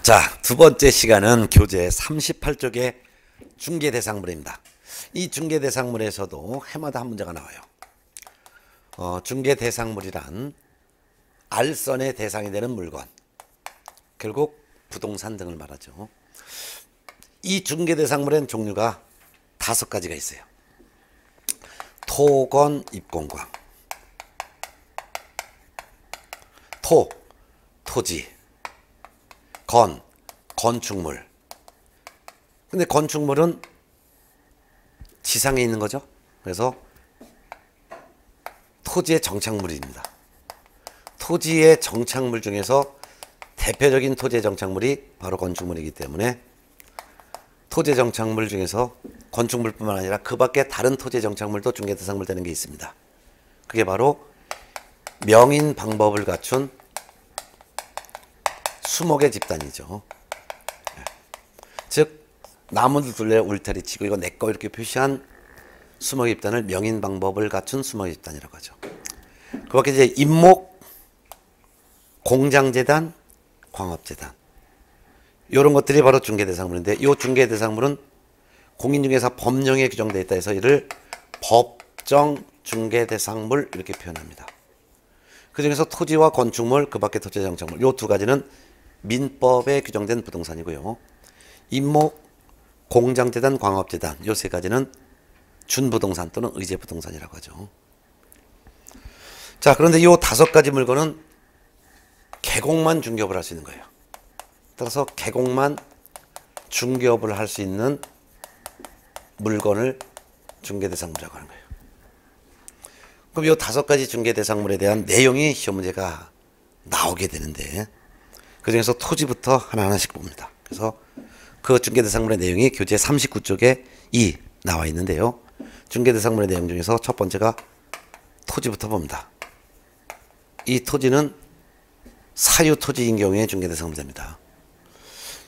자, 두 번째 시간은 교재 38쪽의 중개대상물입니다. 이 중개대상물에서도 해마다 한 문제가 나와요. 중개대상물이란 알선의 대상이 되는 물건, 결국 부동산 등을 말하죠. 이 중개대상물엔 종류가 5가지가 있어요. 토건, 입공광. 토, 토지. 건, 건축물. 근데 건축물은 지상에 있는 거죠. 그래서 토지의 정착물입니다. 토지의 정착물 중에서 대표적인 토지의 정착물이 바로 건축물이기 때문에 토지의 정착물 중에서 건축물뿐만 아니라 그 밖에 다른 토지의 정착물도 중개대상물 되는 게 있습니다. 그게 바로 명인 방법을 갖춘 수목의 집단이죠. 즉 나무들 둘레 울타리 치고 이거 내꺼 이렇게 표시한 수목의 집단을 명인 방법을 갖춘 수목의 집단이라고 하죠. 그 밖에 이제 임목, 공장재단, 광업재단 이런 것들이 바로 중개대상물인데, 이 중개대상물은 공인중개사 법령에 규정되어 있다 해서 이를 법정 중개대상물 이렇게 표현합니다. 그 중에서 토지와 건축물, 그 밖에 토지 정착물 이 두 가지는 민법에 규정된 부동산이고요. 임목, 공장재단, 광업재단 이 세 가지는 준부동산 또는 의제부동산이라고 하죠. 자, 그런데 이 5가지 물건은 계곡만 중개업을 할 수 있는 거예요. 따라서 계곡만 중개업을 할 수 있는 물건을 중개대상물이라고 하는 거예요. 그럼 이 5가지 중개대상물에 대한 내용이 시험 문제가 나오게 되는데, 그 중에서 토지부터 하나하나씩 봅니다. 그래서 그 중개대상물의 내용이 교재 39쪽에 나와 있는데요. 중개대상물의 내용 중에서 첫 번째가 토지부터 봅니다. 이 토지는 사유토지인 경우에 중개대상물이 됩니다.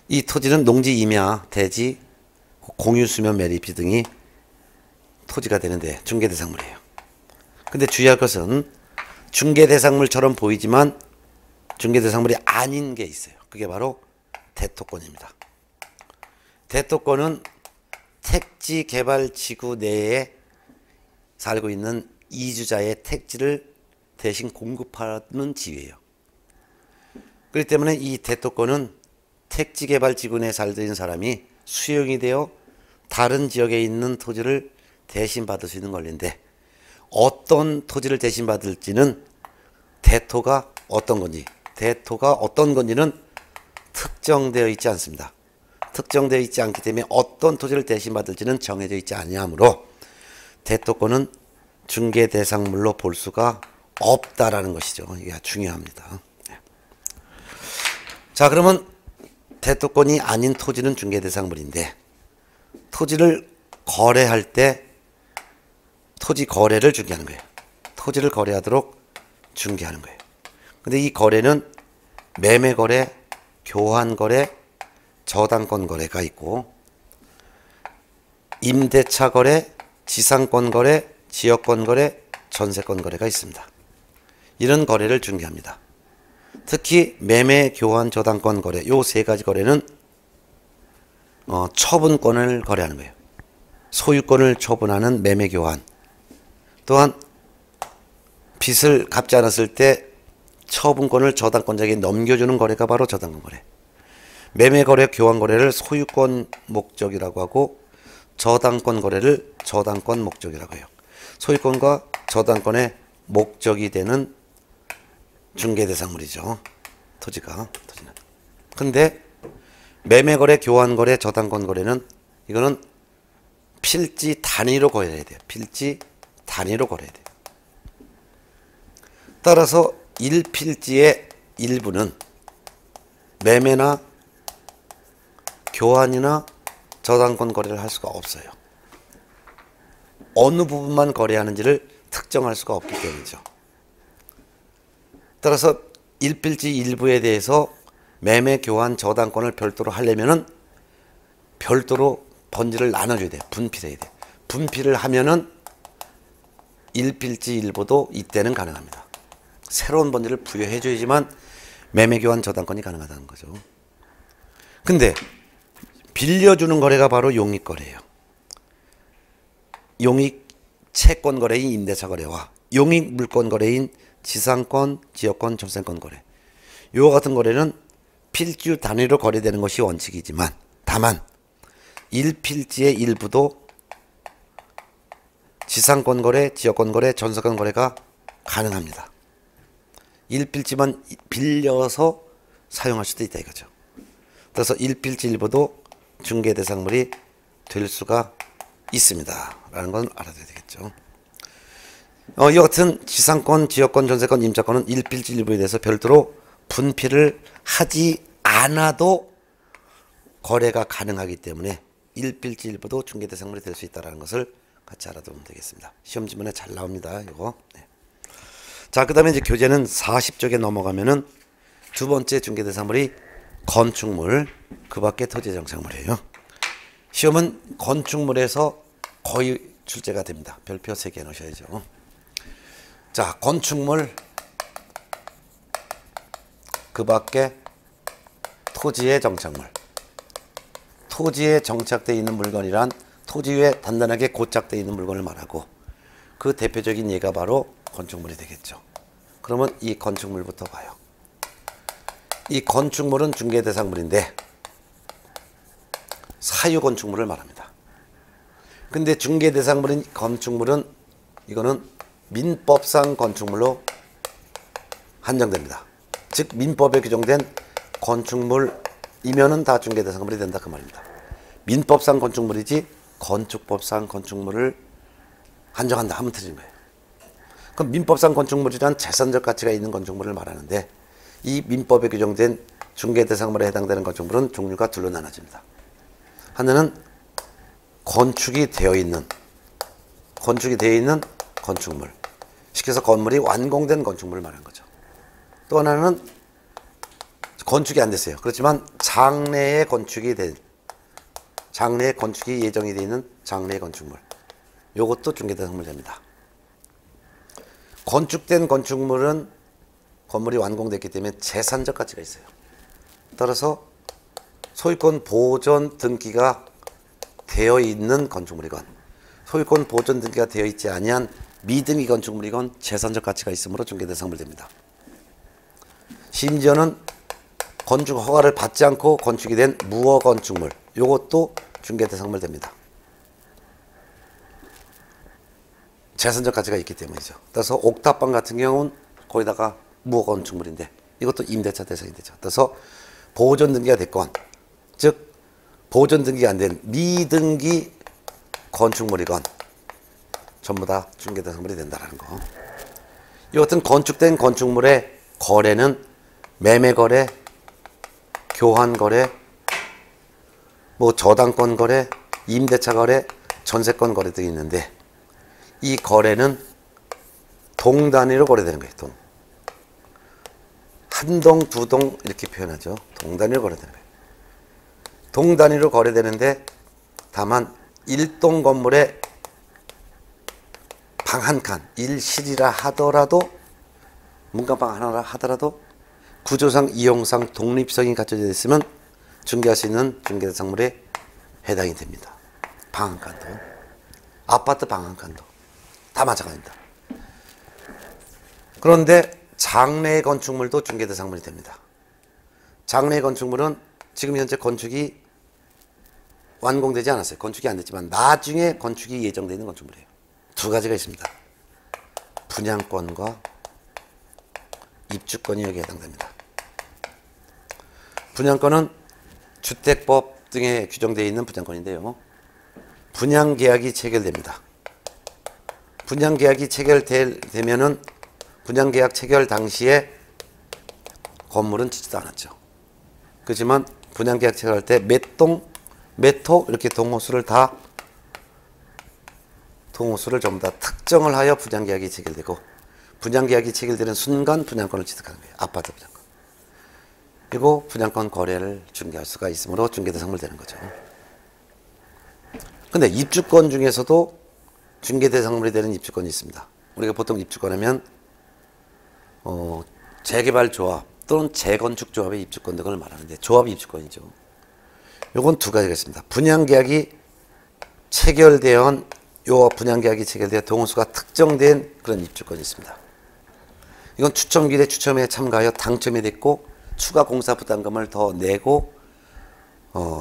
이 토지는 농지, 임야, 대지, 공유수면, 매립지 등이 토지가 되는데 중개대상물이에요. 근데 주의할 것은 중개대상물처럼 보이지만 중개대상물이 아닌 게 있어요. 그게 바로 대토권입니다. 대토권은 택지개발지구 내에 살고 있는 이주자의 택지를 대신 공급하는 지위예요. 그렇기 때문에 이 대토권은 택지개발지구 내에 살던 사람이 수용이 되어 다른 지역에 있는 토지를 대신 받을 수 있는 권리인데, 어떤 토지를 대신 받을지는 대토가 어떤 건지는 특정되어 있지 않습니다. 특정되어 있지 않기 때문에 어떤 토지를 대신 받을지는 정해져 있지 아니하므로 대토권은 중개대상물로 볼 수가 없다라는 것이죠. 이게 중요합니다. 자, 그러면 대토권이 아닌 토지는 중개대상물인데, 토지를 거래할 때 토지 거래를 중개하는 거예요. 토지를 거래하도록 중개하는 거예요. 근데 이 거래는 매매거래, 교환거래, 저당권거래가 있고, 임대차거래, 지상권거래, 지역권거래, 전세권거래가 있습니다. 이런 거래를 중개합니다. 특히 매매, 교환, 저당권 거래 요 3가지 거래는 처분권을 거래하는 거예요. 소유권을 처분하는 매매, 교환, 또한 빚을 갚지 않았을 때 처분권을 저당권자에게 넘겨주는 거래가 바로 저당권 거래. 매매 거래, 교환 거래를 소유권 목적이라고 하고, 저당권 거래를 저당권 목적이라고 해요. 소유권과 저당권의 목적이 되는 중개대상물이죠. 토지는. 근데 매매 거래, 교환 거래, 저당권 거래는 이거는 필지 단위로 거래해야 돼요. 필지 단위로 거래해야 돼요. 따라서 1필지의 일부는 매매나 교환이나 저당권 거래를 할 수가 없어요. 어느 부분만 거래하는지를 특정할 수가 없기 때문이죠. 따라서 1필지 일부에 대해서 매매, 교환, 저당권을 별도로 하려면은 별도로 번지를 나눠줘야 돼요. 분필해야 돼요. 분필을 하면은 1필지 일부도 이때는 가능합니다. 새로운 번지를 부여해줘야지만 매매, 교환, 저당권이 가능하다는 거죠. 근데 빌려주는 거래가 바로 용익거래예요. 용익 채권 거래인 임대차 거래와 용익 물권 거래인 지상권, 지역권, 전세권 거래. 이와 같은 거래는 필지 단위로 거래되는 것이 원칙이지만 다만 1필지의 일부도 지상권 거래, 지역권 거래, 전세권 거래가 가능합니다. 1필지만 빌려서 사용할 수도 있다 이거죠. 그래서 1필지 일부도 중개 대상물이 될 수가 있습니다. 라는 건 알아둬야 되겠죠. 이 같은 지상권, 지역권, 전세권, 임차권은 1필지 일부에 대해서 별도로 분필을 하지 않아도 거래가 가능하기 때문에 1필지 일부도 중개 대상물이 될 수 있다는 것을 같이 알아두면 되겠습니다. 시험 지문에 잘 나옵니다. 이거. 네. 자, 그 다음에 이제 교재는 40쪽에 넘어가면은 두 번째 중개 대상물이 건축물, 그 밖에 토지 정착물이에요. 시험은 건축물에서 거의 출제가 됩니다. 별표 3개 넣으셔야죠. 자, 건축물, 그 밖에 토지의 정착물. 토지에 정착되어 있는 물건이란 토지 위에 단단하게 고착되어 있는 물건을 말하고 그 대표적인 예가 바로 건축물이 되겠죠. 그러면 이 건축물부터 봐요. 이 건축물은 중개 대상물인데 사유 건축물을 말합니다. 근데 중개 대상물인 건축물은 이거는 민법상 건축물로 한정됩니다. 즉 민법에 규정된 건축물이면은 다 중개 대상물이 된다 그 말입니다. 민법상 건축물이지 건축법상 건축물을 한정한다 하면 틀린 거예요. 그럼 민법상 건축물이란 재산적 가치가 있는 건축물을 말하는데 이 민법에 규정된 중개 대상물에 해당되는 건축물은 종류가 둘로 나눠집니다. 하나는 건축이 되어 있는 건축물. 쉽게 해서 건물이 완공된 건축물을 말하는 거죠. 또 하나는 건축이 안 됐어요. 그렇지만 장래에 건축이 예정이 되어 있는 장래의 건축물. 이것도 중개 대상물 됩니다. 건축된 건축물은 건물이 완공됐기 때문에 재산적 가치가 있어요. 따라서 소유권 보존 등기가 되어 있는 건축물이건 소유권 보존 등기가 되어 있지 아니한 미등기 건축물이건 재산적 가치가 있으므로 중개 대상물 됩니다. 심지어는 건축 허가를 받지 않고 건축이 된 무허 건축물, 이것도 중개 대상물 됩니다. 재산적 가치가 있기 때문이죠. 따라서 옥탑방 같은 경우는 거기다가 무허 건축물인데 이것도 임대차 대상이 되죠. 따라서 보존 등기가 됐건, 즉 보존 등기가 안 된 미등기 건축물이건 전부 다 중개 대상물이 된다는 거. 이 같은 건축된 건축물의 거래는 매매 거래, 교환 거래, 저당권 거래, 임대차 거래, 전세권 거래 등이 있는데 이 거래는 동 단위로 거래되는 거예요. 동. 한 동, 두 동 이렇게 표현하죠. 동 단위로 거래되는 거예요. 동 단위로 거래되는데 다만 1동 건물에 방 한 칸, 1실이라 하더라도 문간방 하나라 하더라도 구조상, 이용상 독립성이 갖춰져 있으면 중개할 수 있는 중개 대상물에 해당이 됩니다. 방 한 칸도, 아파트 방 한 칸도 다 마찬가지입니다. 그런데 장래의 건축물도 중개 대상물이 됩니다. 장래의 건축물은 지금 현재 건축이 완공되지 않았어요. 건축이 안 됐지만 나중에 건축이 예정되어 있는 건축물이에요. 두 가지가 있습니다. 분양권과 입주권이 여기에 해당됩니다. 분양권은 주택법 등에 규정되어 있는 분양권인데요. 분양계약이 체결됩니다. 분양계약이 체결되면은 분양계약 체결 당시에 건물은 짓지도 않았죠. 그렇지만 분양계약 체결할 때 몇 호 이렇게 동호수를 전부 다 특정을 하여 분양계약이 체결되고 분양계약이 체결되는 순간 분양권을 취득하는 거예요. 아파트 분양권. 그리고 분양권 거래를 중개할 수가 있으므로 중개대상물 되는 거죠. 근데 입주권 중에서도 중개대상물이 되는 입주권이 있습니다. 우리가 보통 입주권 하면 재개발조합 또는 재건축조합의 입주권 등을 말하는데 조합이 입주권이죠. 요건 두 가지가 있습니다. 분양계약이 체결되어 요 분양계약이 체결되어 동호수가 특정된 그런 입주권이 있습니다. 이건 추첨기일에 추첨에 참가하여 당첨이 됐고 추가 공사 부담금을 더 내고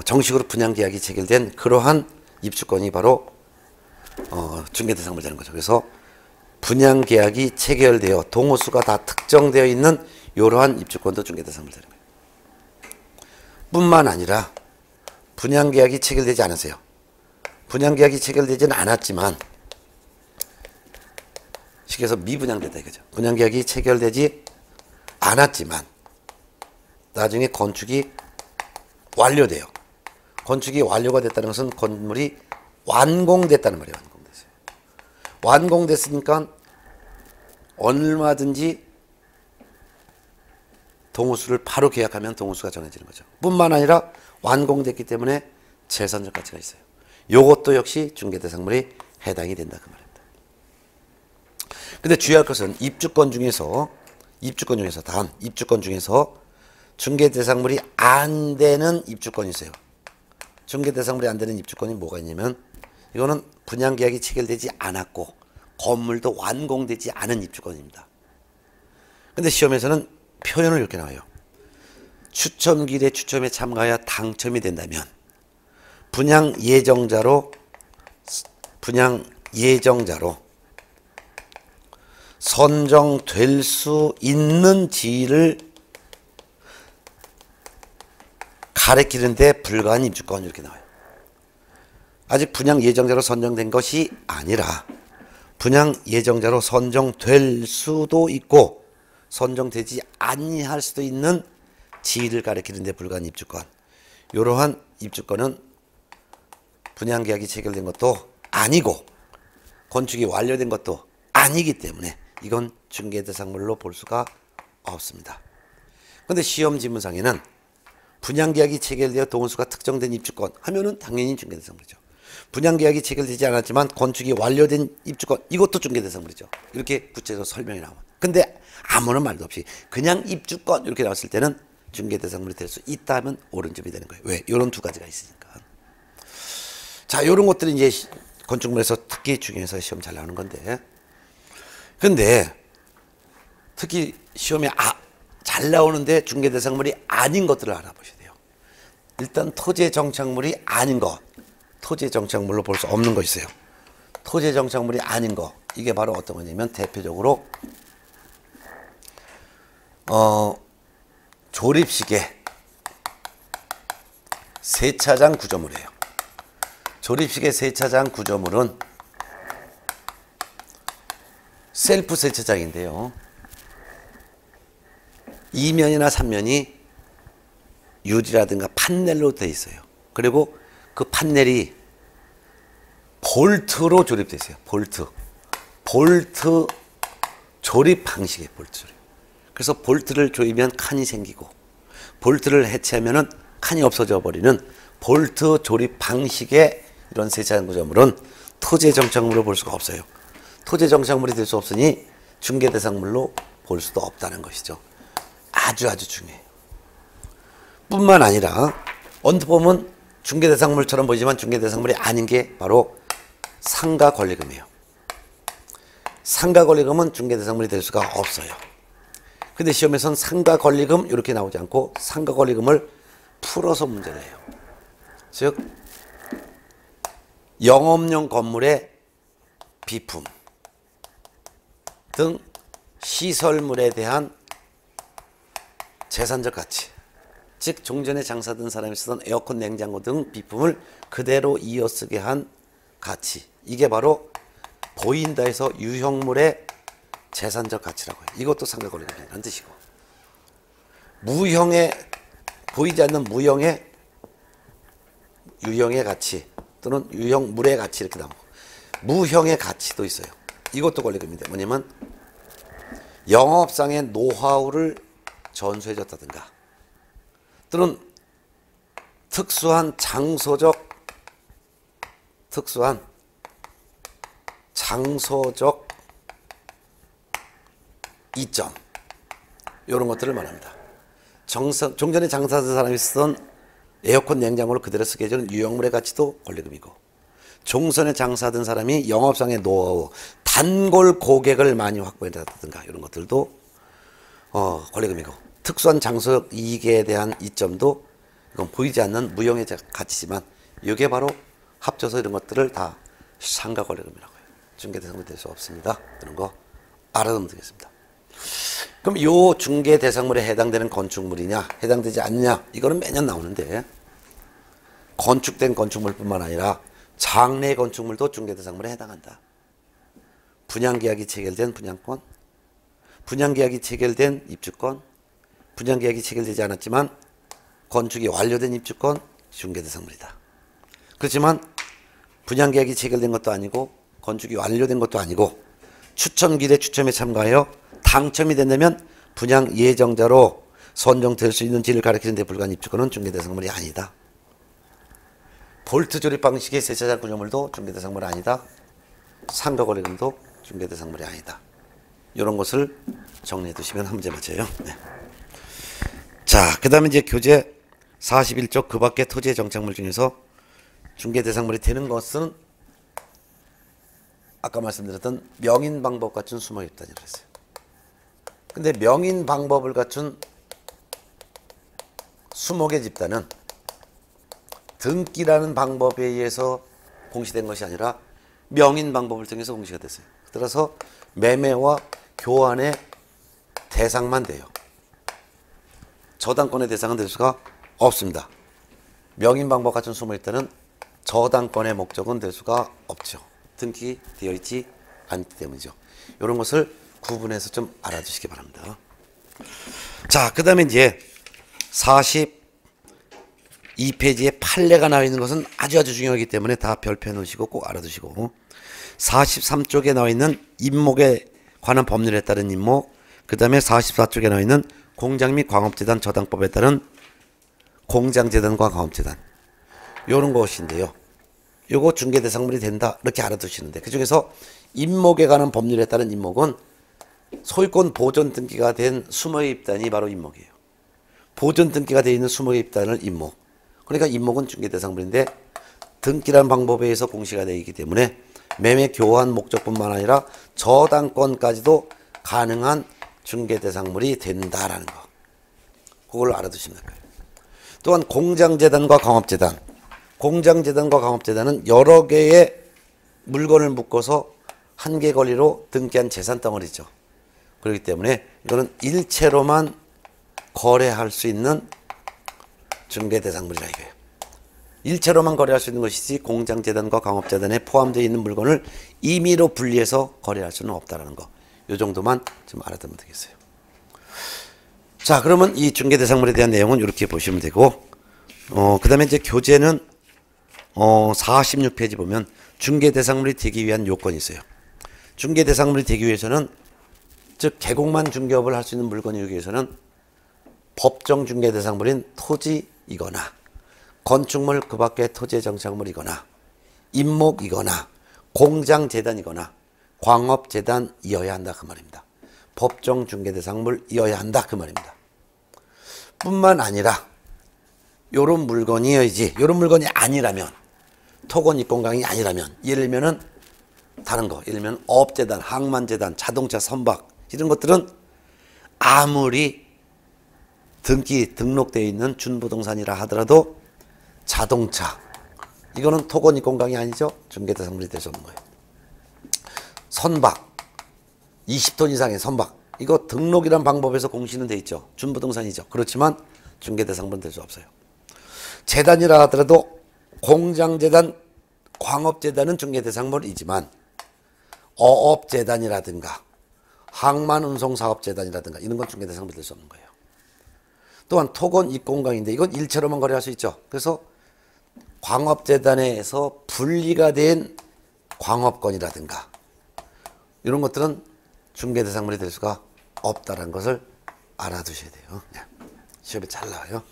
정식으로 분양계약이 체결된 그러한 입주권이 바로 중개대상물 되는 거죠. 그래서 분양계약이 체결되어 동호수가 다 특정되어 있는 이러한 입주권도 중개대상물 되는 거예요. 뿐만 아니라 분양계약이 체결되지 않으세요. 분양계약이 체결되지는 않았지만 쉽게 해서 미분양됐다 이거죠. 분양계약이 체결되지 않았지만 나중에 건축이 완료돼요. 건축이 완료가 됐다는 것은 건물이 완공됐다는 말이에요. 완공됐어요. 완공됐으니까 얼마든지 동호수를 바로 계약하면 동호수가 정해지는 거죠. 뿐만 아니라 완공됐기 때문에 재산적 가치가 있어요. 요것도 역시 중개대상물이 해당이 된다 그 말입니다. 근데 주의할 것은 입주권 중에서 단 입주권 중에서 중개대상물이 안 되는 입주권이 있어요. 중개대상물이 안 되는 입주권이 뭐가 있냐면 이거는 분양계약이 체결되지 않았고 건물도 완공되지 않은 입주권입니다. 근데 시험에서는 표현을 이렇게 나와요. 추첨기일에 추첨에 참가하여 당첨이 된다면 분양 예정자로 선정될 수 있는 지위를 가리키는데 불과한 입주권 이렇게 나와요. 아직 분양 예정자로 선정된 것이 아니라 분양 예정자로 선정될 수도 있고 선정되지 아니할 수도 있는 지위를 가리키는 데 불과한 입주권. 이러한 입주권은 분양계약이 체결된 것도 아니고 건축이 완료된 것도 아니기 때문에 이건 중개대상물로 볼 수가 없습니다. 그런데 시험 지문상에는 분양계약이 체결되어 동호수가 특정된 입주권 하면은 당연히 중개대상물이죠. 분양계약이 체결되지 않았지만 건축이 완료된 입주권 이것도 중개대상물이죠. 이렇게 구체적으로 설명이 나오면. 근데 아무런 말도 없이 그냥 입주권 이렇게 나왔을 때는 중개대상물이 될 수 있다면 옳은 점이 되는 거예요. 왜? 이런 두 가지가 있으니까. 자, 이런 것들이 이제 건축물에서 특히 중요해서 시험 잘 나오는 건데. 근데 특히 시험에 잘 나오는데 중개대상물이 아닌 것들을 알아보셔야 돼요. 일단 토지의 정착물이 아닌 것. 토지의 정착물로 볼 수 없는 거 있어요. 토지의 정착물이 아닌 거. 이게 바로 어떤 거냐면 대표적으로 조립식의 세차장 구조물이에요. 조립식의 세차장 구조물은 셀프 세차장인데요. 2면이나 3면이 유리라든가 판넬로 되어 있어요. 그리고 그 판넬이 볼트로 조립되어 있어요. 볼트 조립 방식이에요. 볼트 조립. 그래서 볼트를 조이면 칸이 생기고 볼트를 해체하면 칸이 없어져 버리는 볼트 조립 방식의 이런 세차장 구조물은 토지의 정착물로 볼 수가 없어요. 토지의 정착물이 될 수 없으니 중개대상물로 볼 수도 없다는 것이죠. 아주 중요해요. 뿐만 아니라 언뜻 보면 중개대상물처럼 보이지만 중개대상물이 아닌 게 바로 상가권리금이에요. 상가권리금은 중개대상물이 될 수가 없어요. 근데 시험에서는 상가권리금 이렇게 나오지 않고 상가권리금을 풀어서 문제를 해요. 즉 영업용 건물의 비품 등 시설물에 대한 재산적 가치, 즉 종전에 장사든 사람이 쓰던 에어컨, 냉장고 등 비품을 그대로 이어쓰게 한 가치, 이게 바로 보인다 해서 유형물의 재산적 가치라고 해요. 이것도 상가권리금이라는 뜻이고, 무형의, 보이지 않는 무형의 유형의 가치 또는 유형물의 가치 이렇게 나오고, 무형의 가치도 있어요. 이것도 권리금인데 뭐냐면 영업상의 노하우를 전수해줬다든가 또는 특수한 장소적 이점, 이런 것들을 말합니다. 종전에 장사하던 사람이 쓰던 에어컨 냉장고를 그대로 쓰게 해주는 유형물의 가치도 권리금이고, 종선에 장사하던 사람이 영업상의 노하우, 단골 고객을 많이 확보한다든가 이런 것들도 권리금이고, 특수한 장소적 이익에 대한 이점도 이건 보이지 않는 무형의 가치지만 이게 바로 합쳐서 이런 것들을 다 상가 권리금이라고 해요. 중개대상물이 될 수 없습니다. 이런 거 알아두면 되겠습니다. 그럼 요 중개대상물에 해당되는 건축물이냐 해당되지 않느냐 이거는 매년 나오는데, 건축된 건축물뿐만 아니라 장래 건축물도 중개대상물에 해당한다. 분양계약이 체결된 분양권, 분양계약이 체결된 입주권, 분양계약이 체결되지 않았지만 건축이 완료된 입주권, 중개대상물이다. 그렇지만 분양계약이 체결된 것도 아니고 건축이 완료된 것도 아니고 추첨길에 추첨에 참가하여 당첨이 된다면 분양 예정자로 선정될 수 있는지를 가리키는 데 불과한 입주권은 중개대상물이 아니다. 볼트 조립 방식의 세차장 구조물도 중개대상물이 아니다. 상가 권리금도 중개대상물이 아니다. 이런 것을 정리해 두시면 한 문제 맞춰요. 네. 자, 그 다음에 이제 교재 41쪽 그 밖의 토지의 정착물 중에서 중개대상물이 되는 것은 아까 말씀드렸던 명인 방법 갖춘 수목 집단이라고 했어요. 근데 명인 방법을 갖춘 수목의 집단은 등기라는 방법에 의해서 공시된 것이 아니라 명인 방법을 통해서 공시가 됐어요. 따라서 매매와 교환의 대상만 돼요. 저당권의 대상은 될 수가 없습니다. 명인 방법 갖춘 수목의 집단은 저당권의 목적은 될 수가 없죠. 등기되어 있지 않기 때문이죠. 이런 것을 구분해서 좀 알아두시기 바랍니다. 자, 그 다음에 이제 42페이지에 판례가 나와 있는 것은 아주 중요하기 때문에 다 별표해 놓으시고 꼭 알아두시고, 43쪽에 나와 있는 임목에 관한 법률에 따른 임목, 그 다음에 44쪽에 나와 있는 공장 및 광업재단 저당법에 따른 공장재단과 광업재단, 이런 것인데요. 요거 중개대상물이 된다 이렇게 알아두시는데, 그 중에서 임목에 관한 법률에 따른 임목은 소유권 보존 등기가 된 수목의 입단이 바로 임목이에요. 보존 등기가 되어 있는 수목의 입단을 임목. 그러니까 임목은 중개대상물인데 등기라는 방법에 의해서 공시가 되어 있기 때문에 매매 교환 목적뿐만 아니라 저당권까지도 가능한 중개대상물이 된다라는 거. 그걸 알아두시면 될까요? 또한 공장재단과 광업재단. 공장재단과 광업재단은 여러 개의 물건을 묶어서 한 개 권리로 등기한 재산 덩어리죠. 그렇기 때문에 이거는 일체로만 거래할 수 있는 중개대상물이라 이거예요. 일체로만 거래할 수 있는 것이지 공장재단과 광업재단에 포함되어 있는 물건을 임의로 분리해서 거래할 수는 없다는 거. 이 정도만 좀 알아두면 되겠어요. 자, 그러면 이 중개대상물에 대한 내용은 이렇게 보시면 되고, 그 다음에 이제 교재는 46페이지 보면 중개대상물이 되기 위한 요건이 있어요. 중개대상물이 되기 위해서는, 즉 개공만 중개업을 할 수 있는 물건이기 위해서는 법정 중개대상물인 토지이거나 건축물 그 밖의 토지의 정착물이거나 임목이거나 공장재단이거나 광업재단이어야 한다 그 말입니다. 법정 중개대상물이어야 한다 그 말입니다. 뿐만 아니라 요런 물건이어야지, 요런 물건이 아니라면, 토건 입공강이 아니라면, 예를 들면은 다른 거, 예를 들면 업재단, 항만재단, 자동차 선박 이런 것들은 아무리 등록되어 있는 준부동산이라 하더라도 자동차, 이거는 토건 입공강이 아니죠. 중개대상물이 될 수 없는 거예요. 선박, 20톤 이상의 선박, 이거 등록이란 방법에서 공시는 돼 있죠. 준부동산이죠. 그렇지만 중개대상물은 될 수 없어요. 재단이라 하더라도 공장재단, 광업재단은 중개대상물이지만 어업재단이라든가 항만운송사업재단이라든가 이런 건 중개대상물이 될 수 없는 거예요. 또한 토건 입공강인데 이건 일체로만 거래할 수 있죠. 그래서 광업재단에서 분리가 된 광업권이라든가 이런 것들은 중개대상물이 될 수가 없다는 것을 알아두셔야 돼요. 시험에 잘 나와요.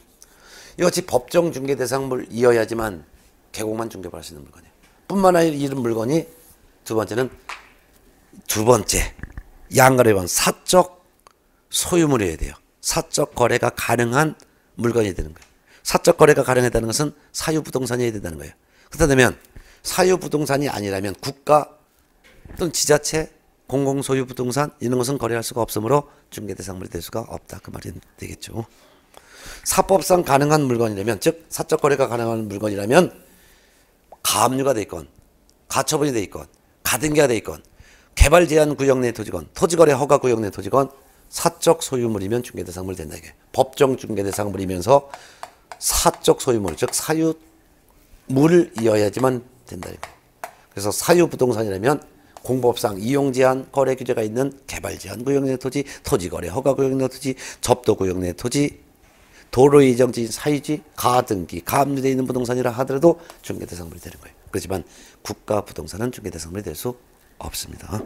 이것이 법정 중개대상물이어야지만 개공만 중개할 수 있는 물건이에요. 뿐만 아니라 이런 물건이 두 번째 양거래 위반 사적 소유물이어야 돼요. 사적 거래가 가능한 물건이 되는 거예요. 사적 거래가 가능하다는 것은 사유부동산이어야 된다는 거예요. 그렇다면 사유부동산이 아니라면 국가 또는 지자체, 공공소유 부동산 이런 것은 거래할 수가 없으므로 중개대상물이 될 수가 없다. 그 말이 되겠죠. 사법상 가능한 물건이라면, 즉 사적 거래가 가능한 물건이라면 가압류가 돼 있건 가처분이 돼 있건 가등기가 돼 있건 개발 제한 구역 내 토지건 토지거래 허가 구역 내 토지건 사적 소유물이면 중개대상물이 된다. 이게 법정 중개대상물이면서 사적 소유물, 즉 사유물이어야지만 된다. 이게. 그래서 사유부동산이라면 공법상 이용제한 거래 규제가 있는 개발 제한 구역 내 토지, 토지거래 허가 구역 내 토지, 접도 구역 내 토지, 도로 예정지, 사유지, 가등기, 가압류되어 있는 부동산이라 하더라도 중개대상물이 되는 거예요. 그렇지만 국가 부동산은 중개대상물이 될 수 없습니다.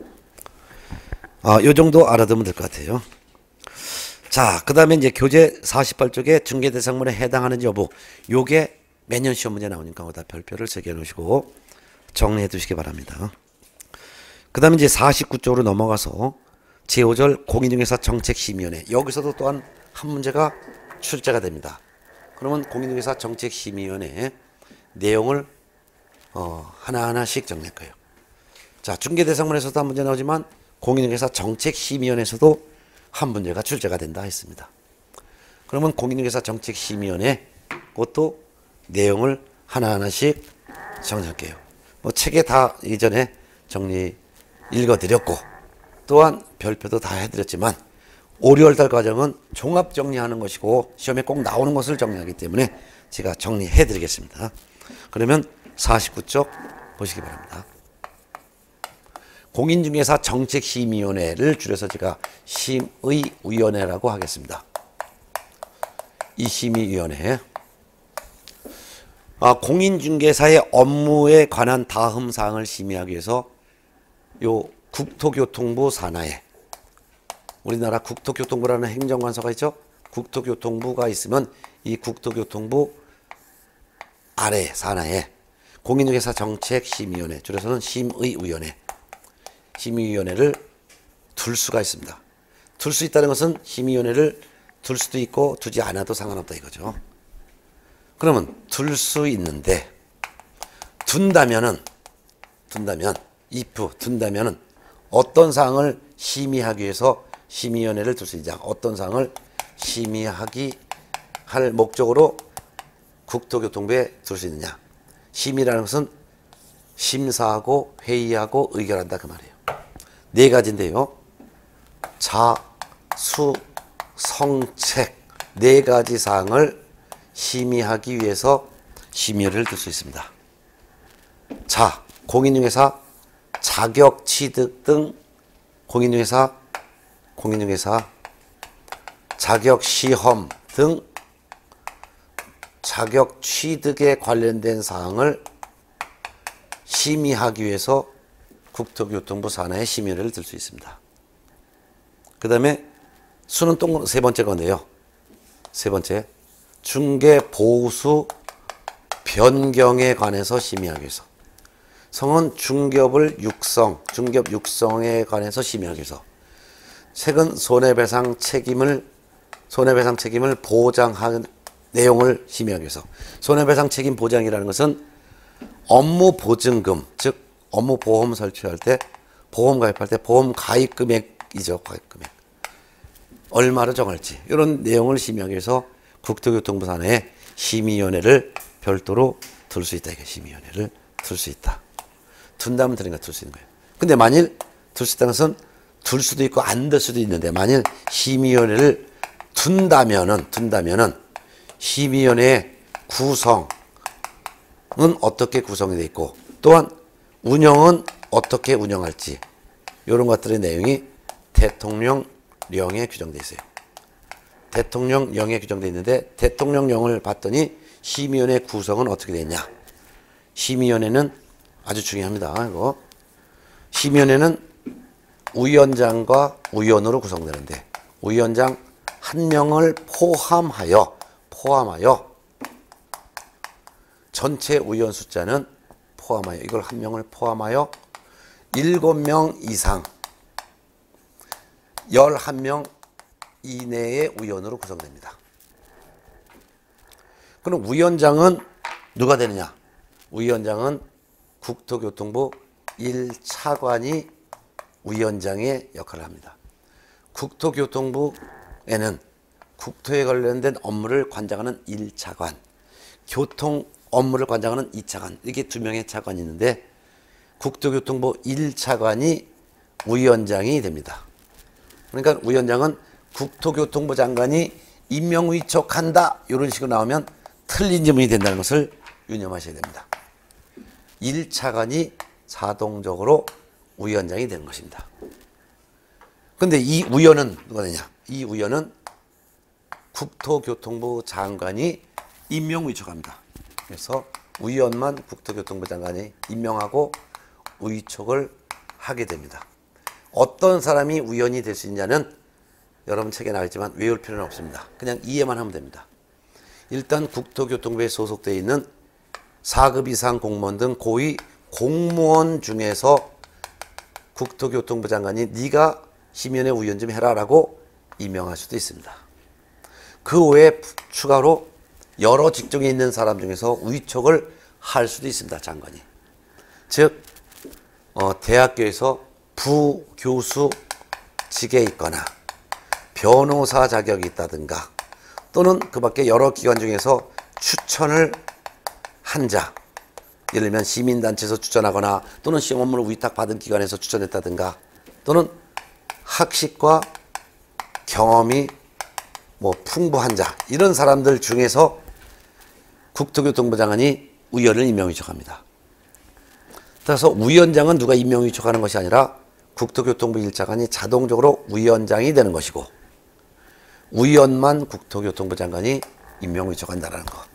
요 정도 알아두면 될 것 같아요. 자, 그 다음에 이제 교재 48쪽에 중개대상물에 해당하는지 여부, 요게 매년 시험 문제 나오니까 거기다 별표를 새겨 놓으시고 정리해 두시기 바랍니다. 그 다음에 이제 49쪽으로 넘어가서 제5절 공인중개사 정책심의위원회, 여기서도 또한 한 문제가 출제가 됩니다. 그러면 공인중개사 정책심의위원회 내용을 하나하나씩 정리할 거예요. 자, 중개대상물에서도 한 문제 나오지만 공인중개사 정책심의위원회에서도 한 문제가 출제가 된다 했습니다. 그러면 공인중개사 정책심의위원회 그것도 내용을 하나하나씩 정리할게요. 뭐 책에 다 이전에 정리 읽어드렸고 또한 별표도 다 해드렸지만 5, 6월달 과정은 종합 정리하는 것이고 시험에 꼭 나오는 것을 정리하기 때문에 제가 정리해드리겠습니다. 그러면 49쪽 보시기 바랍니다. 공인중개사 정책심의위원회를 줄여서 제가 심의위원회라고 하겠습니다. 이 심의위원회, 공인중개사의 업무에 관한 다음 사항을 심의하기 위해서 요 국토교통부 산하에, 우리나라 국토교통부라는 행정관서가 있죠. 국토교통부가 있으면 이 국토교통부 아래 산하에 공인중개사 정책심의위원회, 줄여서는 심의위원회, 심의위원회를 둘 수가 있습니다. 둘 수 있다는 것은 심의위원회를 둘 수도 있고 두지 않아도 상관없다 이거죠. 그러면 둘 수 있는데 둔다면은 어떤 사항을 심의하기 위해서 심의위원회를 둘 수 있냐, 어떤 사항을 심의하기 할 목적으로 국토교통부에 둘 수 있느냐. 심의라는 것은 심사하고 회의하고 의결한다 그 말이에요. 네 가지인데요. 자, 수, 성, 책 네 가지 사항을 심의하기 위해서 심의를 둘 수 있습니다. 자, 공인중개사 자격 취득 등 공인중개사 자격 시험 등 자격 취득에 관련된 사항을 심의하기 위해서 국토교통부 산하에 심의를 들 수 있습니다. 그 다음에 수는 또 세 번째 건데요. 세 번째, 중개보수 변경에 관해서 심의하기 위해서. 성은 중개업을 중개업 육성에 관해서 심의하기 위해서. 책은 손해배상 책임을 보장하는 내용을 심의하기 위해서. 손해배상 책임 보장이라는 것은 업무 보증금, 즉 업무 보험 설치할 때, 보험 가입할 때 보험 가입 금액이죠. 가입 금액. 얼마로 정할지 이런 내용을 심의하기 위해서 국토교통부 산하에 심의위원회를 별도로 둘 수 있다. 이게 심의위원회를 둘 수 있다. 둔다면 되니까 둘 수 있는 거예요. 근데 만일 둘 수 있다는 것은 둘 수도 있고 안 될 수도 있는데, 만일 심의위원회를 둔다면은 심의위원회의 구성은 어떻게 구성이 되어 있고 또한 운영은 어떻게 운영할지 이런 것들의 내용이 대통령령에 규정되어 있어요. 대통령령에 규정되어 있는데 대통령령을 봤더니 심의위원회 구성은 어떻게 되어 있냐. 심의위원회는 아주 중요합니다. 이거 심의위원회는 위원장과 위원으로 구성되는데 위원장 한 명을 포함하여 전체 위원 숫자는 포함하여, 이걸 한 명을 포함하여 7명 이상 11명 이내의 위원으로 구성됩니다. 그럼 위원장은 누가 되느냐? 위원장은 국토교통부 1차관이 위원장의 역할을 합니다. 국토교통부에는 국토에 관련된 업무를 관장하는 1차관, 교통 업무를 관장하는 2차관, 이렇게 두 명의 차관이 있는데 국토교통부 1차관이 위원장이 됩니다. 그러니까 위원장은 국토교통부 장관이 임명위촉한다 이런 식으로 나오면 틀린 질문이 된다는 것을 유념하셔야 됩니다. 1차관이 자동적으로 위원장이 되는 것입니다. 그런데 이 위원은 누가 되냐? 이 위원은 국토교통부 장관이 임명위촉합니다. 그래서 위원만 국토교통부 장관이 임명하고 위촉을 하게 됩니다. 어떤 사람이 위원이 될 수 있냐는 여러분 책에 나와있지만 외울 필요는 없습니다. 그냥 이해만 하면 됩니다. 일단 국토교통부에 소속되어 있는 4급 이상 공무원 등 고위 공무원 중에서 국토교통부 장관이 네가 심의위원회 위원 좀 해라 라고 임명할 수도 있습니다. 그 외에 추가로 여러 직종에 있는 사람 중에서 위촉을 할 수도 있습니다. 장관이. 즉 대학교에서 부교수직에 있거나 변호사 자격이 있다든가 또는 그 밖에 여러 기관 중에서 추천을 한 자, 예를 들면 시민단체에서 추천하거나 또는 시험 업무를 위탁받은 기관에서 추천했다든가 또는 학식과 경험이 풍부한 자, 이런 사람들 중에서 국토교통부 장관이 위원을 임명위촉합니다. 따라서 위원장은 누가 임명위촉하는 것이 아니라 국토교통부 1차관이 자동적으로 위원장이 되는 것이고 위원만 국토교통부 장관이 임명위촉한다는 것.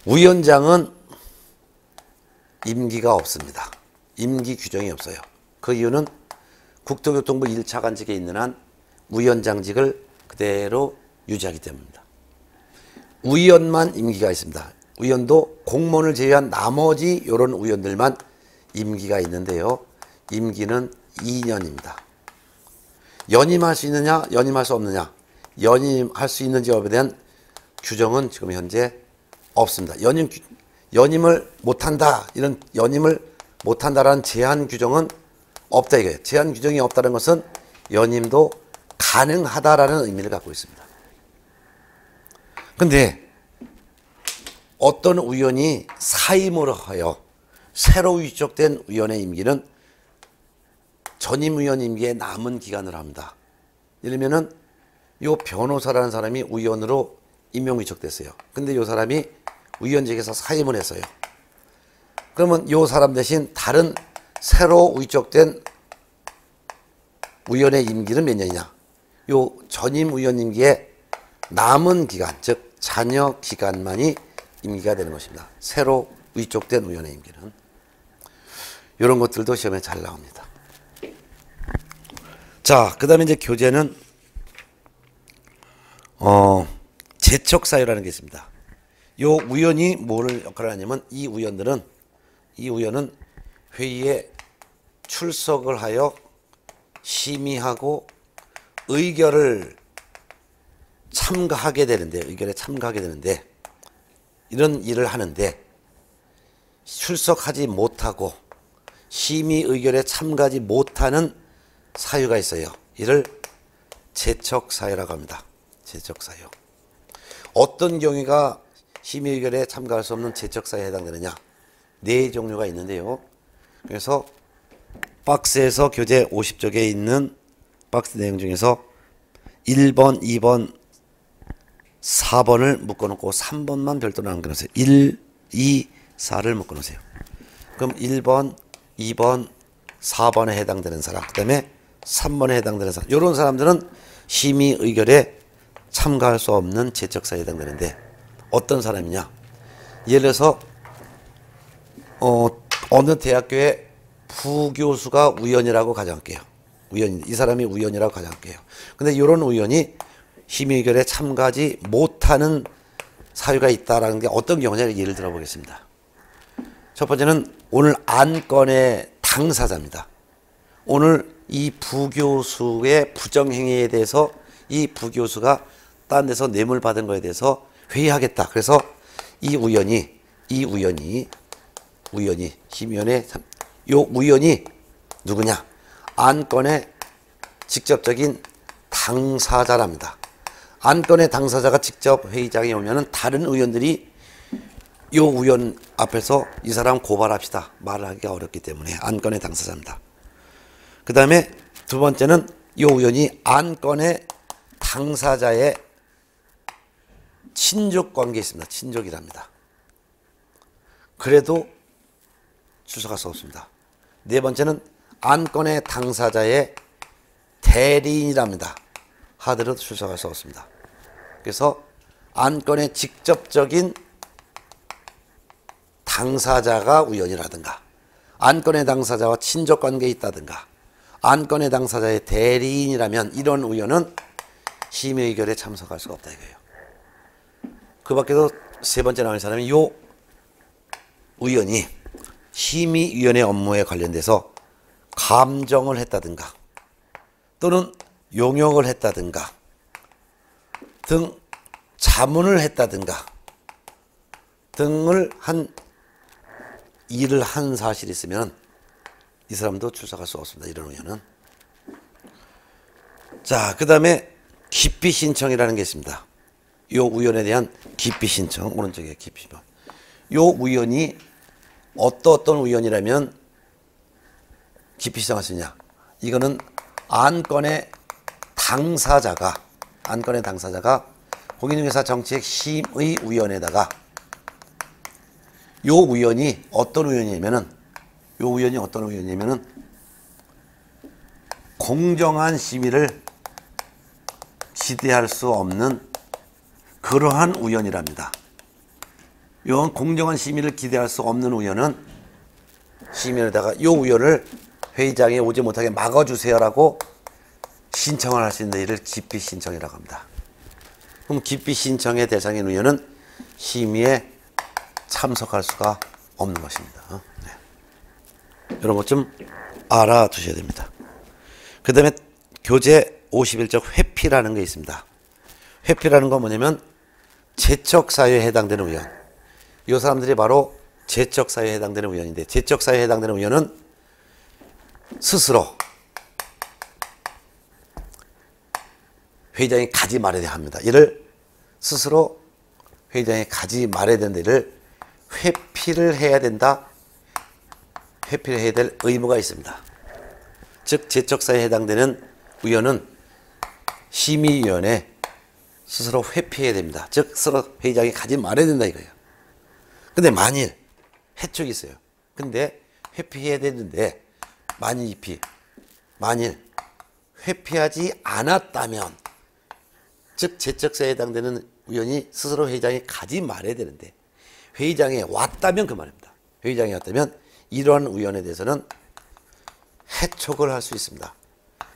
위원장은 임기가 없습니다. 임기 규정이 없어요. 그 이유는 국토교통부 1차관직에 있는 한 위원장직을 그대로 유지하기 때문입니다. 위원만 임기가 있습니다. 위원도 공무원을 제외한 나머지 이런 위원들만 임기가 있는데요. 임기는 2년입니다. 연임할 수 있느냐, 연임할 수 없느냐, 연임할 수 있는지 여부에 대한 규정은 지금 현재 없습니다. 연임을 못한다, 이런 연임을 못한다라는 제한 규정은 없다 이거예요. 제한 규정이 없다는 것은 연임도 가능하다라는 의미를 갖고 있습니다. 근데 어떤 위원이 사임을 하여 새로 위촉된 위원의 임기는 전임 위원 임기에 남은 기간을 합니다. 예를 들면은 요 변호사라는 사람이 위원으로 임명 위촉됐어요. 근데 요 사람이 위원직에서 사임을 했어요. 그러면 요 사람 대신 다른 새로 위촉된 위원의 임기는 몇 년이냐? 요 전임 위원 임기에 남은 기간, 즉 잔여 기간만이 임기가 되는 것입니다. 새로 위촉된 위원의 임기는. 이런 것들도 시험에 잘 나옵니다. 자, 그 다음에 이제 교재는 제척사유라는 게 있습니다. 요 위원이 뭐를 역할을 하냐면 이 위원은 회의에 출석을 하여 심의하고 의결에 참가하게 되는데 이런 일을 하는데 출석하지 못하고 심의 의결에 참가하지 못하는 사유가 있어요. 이를 제척사유라고 합니다. 제척사유. 어떤 경위가 심의 의결에 참가할 수 없는 제척사유에 해당되느냐? 4종류가 있는데요. 그래서 박스에서 교재 50쪽에 있는 박스 내용 중에서 1번, 2번, 4번을 묶어놓고 3번만 별도로 남겨놓으세요. 1, 2, 4를 묶어놓으세요. 그럼 1번, 2번, 4번에 해당되는 사람, 그 다음에 3번에 해당되는 사람, 이런 사람들은 심의 의결에 참가할 수 없는 제척사유에 해당되는데 어떤 사람이냐? 예를 들어서 어느 대학교의 부교수가 위원이라고 가정할게요. 이 사람이 위원이라고 가정할게요. 근데 이런 위원이 심의 의결에 참가하지 못하는 사유가 있다라는 게 어떤 경우냐 예를 들어 보겠습니다. 첫 번째는 오늘 안건의 당사자입니다. 오늘 이 부교수의 부정행위에 대해서 이 부교수가 다른 데서 뇌물 받은 거에 대해서 회의하겠다. 그래서 이 우연이 심의위원회 요 우연이 누구냐? 안건의 직접적인 당사자랍니다. 안건의 당사자가 직접 회의장에 오면은 다른 의원들이 요 의원 앞에서 이 사람 고발합시다 말을 하기가 어렵기 때문에 안건의 당사자입니다. 그 다음에 두 번째는 요 의원이 안건의 당사자의 친족 관계에 있습니다. 친족이랍니다. 그래도 출석할 수 없습니다. 네 번째는 안건의 당사자의 대리인이랍니다. 하더라도 출석할 수 없습니다. 그래서 안건의 직접적인 당사자가 우연이라든가 안건의 당사자와 친족 관계에 있다든가 안건의 당사자의 대리인이라면 이런 우연은 심의 의결에 참석할 수가 없다 이거예요. 그 밖에도 세 번째 나오는 사람이 요 의원이 심의위원회 업무에 관련돼서 감정을 했다든가 또는 용역을 했다든가 등 자문을 했다든가 등을 한 일을 한 사실이 있으면 이 사람도 출석할 수 없습니다. 이런 의원은. 자, 그 다음에 기피 신청이라는 게 있습니다. 요 의원에 대한 기피 신청, 오른쪽에 기피 신청. 요 의원이 어떤 의원이라면 기피 신청할 수 있냐? 이거는 안건의 당사자가 공인중개사 정책 심의위원회에다가 요 의원이 어떤 의원이냐면은 공정한 심의를 기대할 수 없는 그러한 의원이랍니다. 요 공정한 심의를 기대할 수 없는 의원은 심의위원회에다가 요 의원을 회의장에 오지 못하게 막아주세요라고 신청을 할 수 있는 이를 기피 신청이라고 합니다. 그럼 기피 신청의 대상인 의원은 심의에 참석할 수가 없는 것입니다. 네. 이런 것 좀 알아두셔야 됩니다. 그 다음에 교재 51쪽 회피라는 게 있습니다. 회피라는 건 뭐냐면 제척사유에 해당되는 의원. 이 사람들이 바로 제척사유에 해당되는 의원인데 제척사유에 해당되는 의원은 스스로 회의장에 가지 말아야 합니다. 이를 스스로 회의장에 가지 말아야 된다. 이를 회피를 해야 된다. 회피를 해야 될 의무가 있습니다. 즉 제척사유에 해당되는 의원은 심의위원회 스스로 회피해야 됩니다. 즉 스스로 회의장에 가지 말아야 된다 이거예요. 근데 만일 해촉이 있어요. 근데 회피해야 되는데 만일 회피하지 않았다면 즉 제척사유에 해당되는 의원이 스스로 회의장에 가지 말아야 되는데 회의장에 왔다면 그 말입니다. 회의장에 왔다면 이러한 의원에 대해서는 해촉을 할 수 있습니다.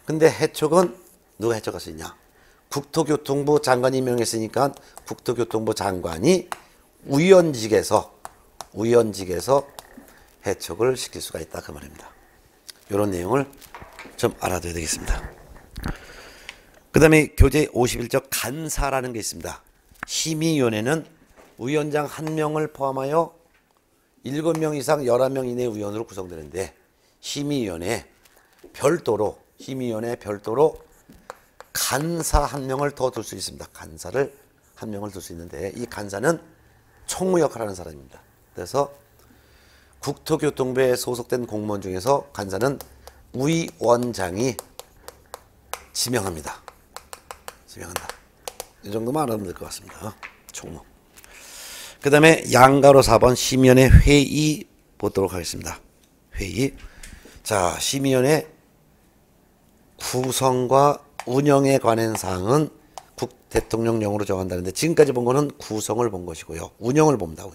근데 해촉은 누가 해촉할 수 있냐? 국토교통부 장관이 임명했으니까 국토교통부 장관이 의원직에서 해촉을 시킬 수가 있다 그 말입니다. 이런 내용을 좀 알아둬야 되겠습니다. 그 다음에 교재 51쪽 간사라는 게 있습니다. 심의위원회는 위원장 1명을 포함하여 7명 이상 11명 이내 의원으로 구성되는데 심의위원회에 별도로 간사 1명을 더 둘 수 있습니다. 간사를 1명을 둘 수 있는데 이 간사는 총무 역할을 하는 사람입니다. 그래서 국토교통부에 소속된 공무원 중에서 간사는 위원장이 지명한다. 이 정도만 알아두면 될 것 같습니다. 총무. 그 다음에 양가로 4번 심의위원회 회의 보도록 하겠습니다. 회의. 자, 심의위원회 구성과 운영에 관한 사항은 대통령령으로 정한다는데 지금까지 본 거는 구성을 본 것이고요. 운영을 봅니다.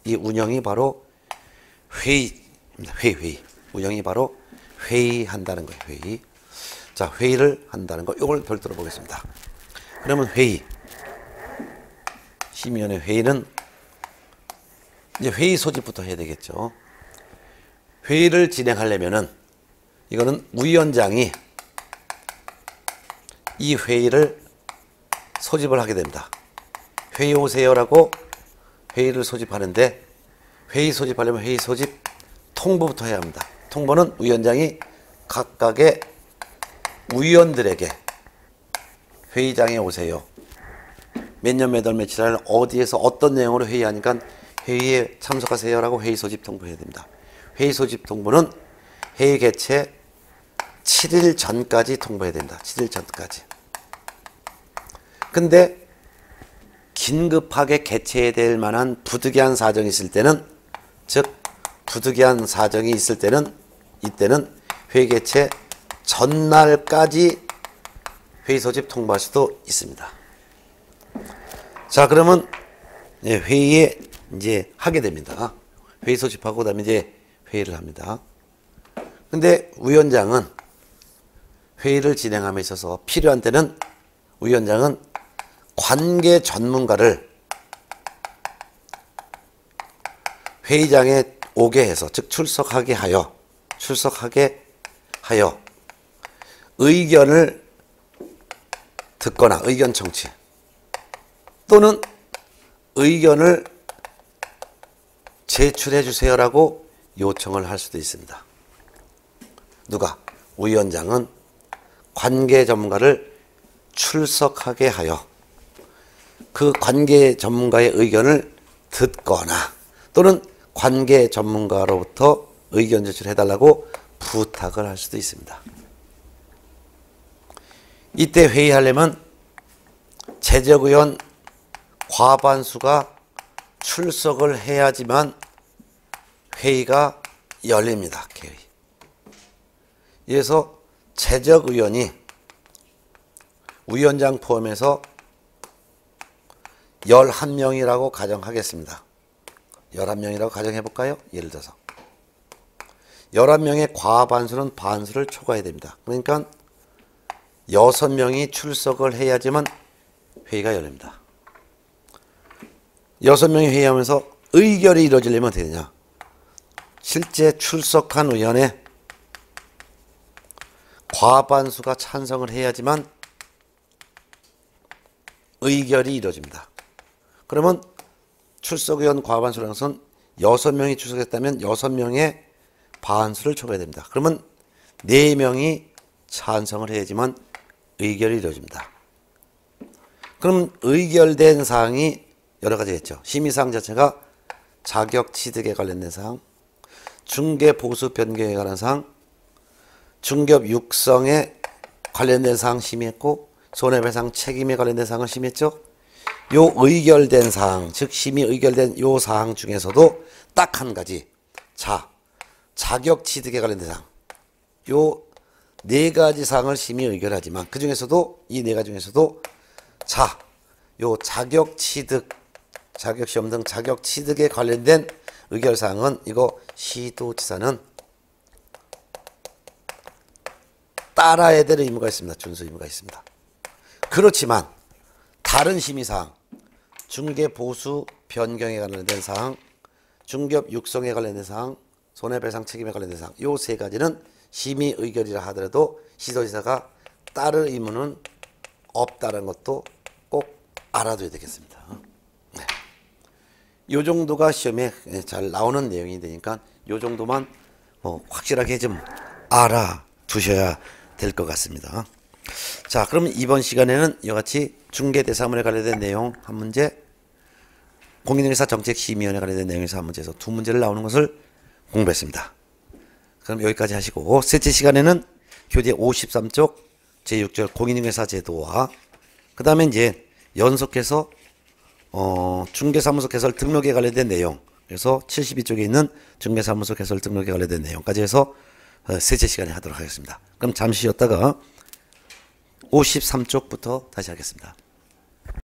이 운영이 바로 회의입니다. 회의. 운영이 바로 회의한다는 거예요. 회의. 자, 회의를 한다는 거. 이걸 별도로 보겠습니다. 그러면 회의. 심의위원회 회의는 이제 회의 소집부터 해야 되겠죠. 회의를 진행하려면은 이거는 위원장이 이 회의를 소집을 하게 됩니다. 회의 오세요라고 회의를 소집하는데 회의 소집하려면 회의 소집 통보부터 해야 합니다. 통보는 위원장이 각각의 위원들에게 회의장에 오세요. 몇 년 몇 월 며칠 날 어디에서 어떤 내용으로 회의하니까 회의에 참석하세요라고 회의 소집 통보해야 됩니다. 회의 소집 통보는 회의 개최 7일 전까지 통보해야 됩니다. 7일 전까지. 근데 긴급하게 개최해야 될 만한 부득이한 사정이 있을 때는, 즉 부득이한 사정이 있을 때는 이때는 회의 개최 전날까지 회의 소집 통보할 수도 있습니다. 자, 그러면 회의에 이제 하게 됩니다. 회의 소집하고 그다음에 이제 회의를 합니다. 근데 위원장은 회의를 진행함에 있어서 필요한 때는 위원장은 관계 전문가를 회의장에 오게 해서, 즉 출석하게 하여 의견을 듣거나 의견 청취 또는 의견을 제출해 주세요라고 요청을 할 수도 있습니다. 누가? 위원장은 관계 전문가를 출석하게 하여 그 관계 전문가의 의견을 듣거나 또는 관계 전문가로부터 의견 제출해달라고 부탁을 할 수도 있습니다. 이때 회의하려면 재적의원 과반수가 출석을 해야지만 회의가 열립니다. 회의. 그래서 재적의원이 위원장 포함해서 11명이라고 가정하겠습니다. 11명이라고 가정해볼까요? 예를 들어서 11명의 과반수는 반수를 초과해야 됩니다. 그러니까 6명이 출석을 해야지만 회의가 열립니다. 6명이 회의하면서 의결이 이루어지려면 어떻게 되냐? 실제 출석한 의원의 과반수가 찬성을 해야지만 의결이 이루어집니다. 그러면 출석의원 과반수라는 것은 6명이 출석했다면 6명의 반수를 초과해야 됩니다. 그러면 4명이 찬성을 해야지만 의결이 이루어집니다. 그럼 의결된 사항이 여러 가지겠죠. 심의사항 자체가 자격 취득에 관련된 사항, 중개 보수 변경에 관한 사항, 중개업 육성에 관련된 사항 심의했고 손해배상 책임에 관련된 사항을 심의했죠. 요 의결된 사항, 즉 심의 의결된 요 사항 중에서도 딱 한 가지, 자격 취득에 관련된 사항, 요 4가지 사항을 심의 의결하지만 그 중에서도 이 4가지 중에서도 요 자격 취득, 자격시험 등 자격 취득에 관련된 의결 사항은 이거 시도지사는 따라야 될 의무가 있습니다. 준수 의무가 있습니다. 그렇지만 다른 심의사항, 중개 보수 변경에 관련된 사항, 중개업 육성에 관련된 사항, 손해배상 책임에 관련된 사항, 요 3가지는 심의 의결이라 하더라도 시도지사가 따를 의무는 없다는 것도 꼭 알아둬야 되겠습니다. 네. 요 정도가 시험에 잘 나오는 내용이 되니까 요 정도만 확실하게 좀 알아두셔야 될 것 같습니다. 자, 그럼 이번 시간에는 이와 같이 중개대상물에 관련된 내용 한 문제, 공인중개사 정책심의위원회에 관련된 내용에서 한 문제에서 2문제를 나오는 것을 공부했습니다. 그럼 여기까지 하시고 셋째 시간에는 교재 53쪽 제6절 공인중개사 제도와 그 다음에 이제 연속해서 중개사무소 개설 등록에 관련된 내용, 그래서 72쪽에 있는 중개사무소 개설 등록에 관련된 내용까지 해서 셋째 시간에 하도록 하겠습니다. 그럼 잠시 쉬었다가 53쪽부터 다시 하겠습니다.